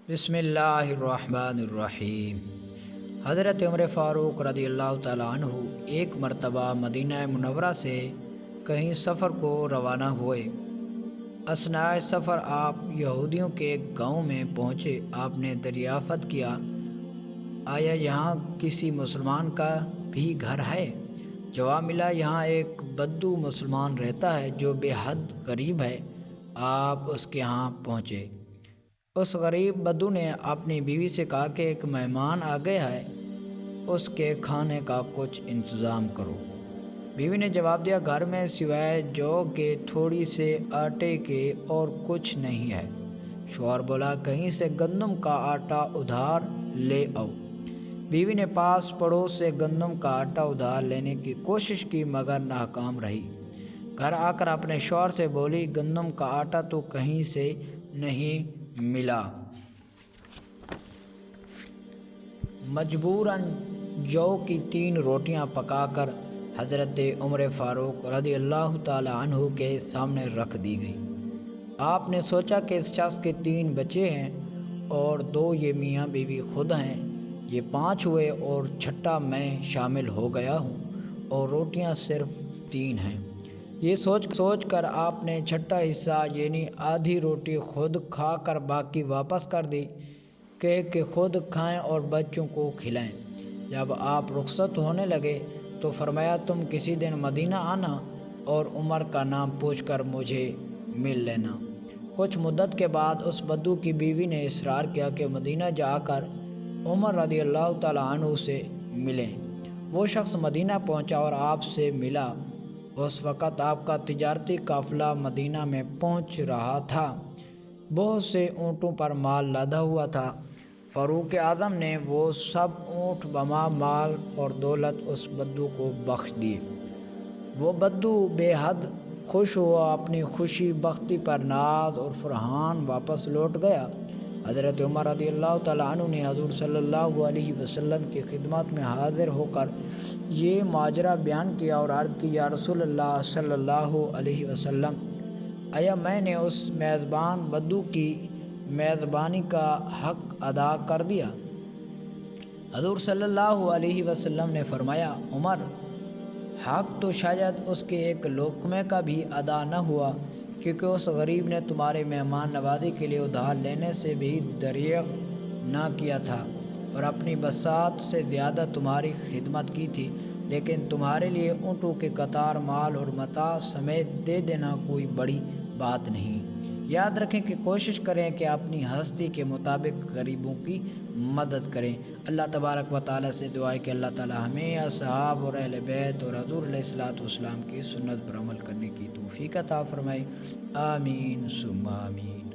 بسم اللہ الرحمن الرحیم۔ حضرت عمر فاروق رضی اللہ تعالیٰ عنہ ایک مرتبہ مدینہ منورہ سے کہیں سفر کو روانہ ہوئے۔ اثناء سفر آپ یہودیوں کے ایک گاؤں میں پہنچے۔ آپ نے دریافت کیا، آیا یہاں کسی مسلمان کا بھی گھر ہے؟ جواب ملا، یہاں ایک بدو مسلمان رہتا ہے جو بے حد غریب ہے۔ آپ اس کے ہاں پہنچے۔ اس غریب بدو نے اپنی بیوی سے کہا کہ ایک مہمان آ گیا ہے، اس کے کھانے کا کچھ انتظام کرو۔ بیوی نے جواب دیا، گھر میں سوائے جو کے تھوڑی سے آٹے کے اور کچھ نہیں ہے۔ شوہر بولا، کہیں سے گندم کا آٹا ادھار لے آؤ۔ بیوی نے پاس پڑوس سے گندم کا آٹا ادھار لینے کی کوشش کی مگر ناکام رہی۔ گھر آ کر اپنے شوہر سے بولی، گندم کا آٹا تو کہیں سے نہیں ملا۔ مجبوراً جو کی 3 روٹیاں پکا کر حضرت عمر فاروق رضی اللہ تعالیٰ عنہ کے سامنے رکھ دی گئی۔ آپ نے سوچا کہ اس شخص کے 3 بچے ہیں اور 2 یہ میاں بیوی خود ہیں، یہ 5 ہوئے اور چھٹا میں شامل ہو گیا ہوں اور روٹیاں صرف 3 ہیں۔ یہ سوچ کر آپ نے چھٹا حصہ یعنی آدھی روٹی خود کھا کر باقی واپس کر دی کہ خود کھائیں اور بچوں کو کھلائیں۔ جب آپ رخصت ہونے لگے تو فرمایا، تم کسی دن مدینہ آنا اور عمر کا نام پوچھ کر مجھے مل لینا۔ کچھ مدت کے بعد اس بدو کی بیوی نے اصرار کیا کہ مدینہ جا کر عمر رضی اللہ تعالیٰ عنہ سے ملیں۔ وہ شخص مدینہ پہنچا اور آپ سے ملا۔ اس وقت آپ کا تجارتی قافلہ مدینہ میں پہنچ رہا تھا۔ بہت سے اونٹوں پر مال لادا ہوا تھا۔ فاروق اعظم نے وہ سب اونٹ بما مال اور دولت اس بدو کو بخش دیے۔ وہ بدو بے حد خوش ہوا، اپنی خوشی بختی پر ناز اور فرحان واپس لوٹ گیا۔ حضرت عمر رضی اللہ تعالیٰ عنہ نے حضور صلی اللہ علیہ وسلم کی خدمت میں حاضر ہو کر یہ ماجرا بیان کیا اور عرض کی، یا رسول اللہ صلی اللہ علیہ وسلم، آیا میں نے اس میزبان بدو کی میزبانی کا حق ادا کر دیا؟ حضور صلی اللہ علیہ وسلم نے فرمایا، عمر، حق تو شاید اس کے ایک لقمے کا بھی ادا نہ ہوا، کیونکہ اس غریب نے تمہارے مہمان نوازی کے لیے ادھار لینے سے بھی دریغ نہ کیا تھا اور اپنی بساط سے زیادہ تمہاری خدمت کی تھی، لیکن تمہارے لیے اونٹوں کے قطار مال اور متاع سمیت دے دینا کوئی بڑی بات نہیں۔ یاد رکھیں کہ کوشش کریں کہ اپنی ہستی کے مطابق غریبوں کی مدد کریں۔ اللہ تبارک و تعالیٰ سے دعا ہے کہ اللہ تعالیٰ ہمیں اصحاب اور اہل بیت اور حضور علیہ الصلوۃ والسلام کی سنت پر عمل کرنے کی توفیق عطا فرمائے۔ آمین ثم آمین۔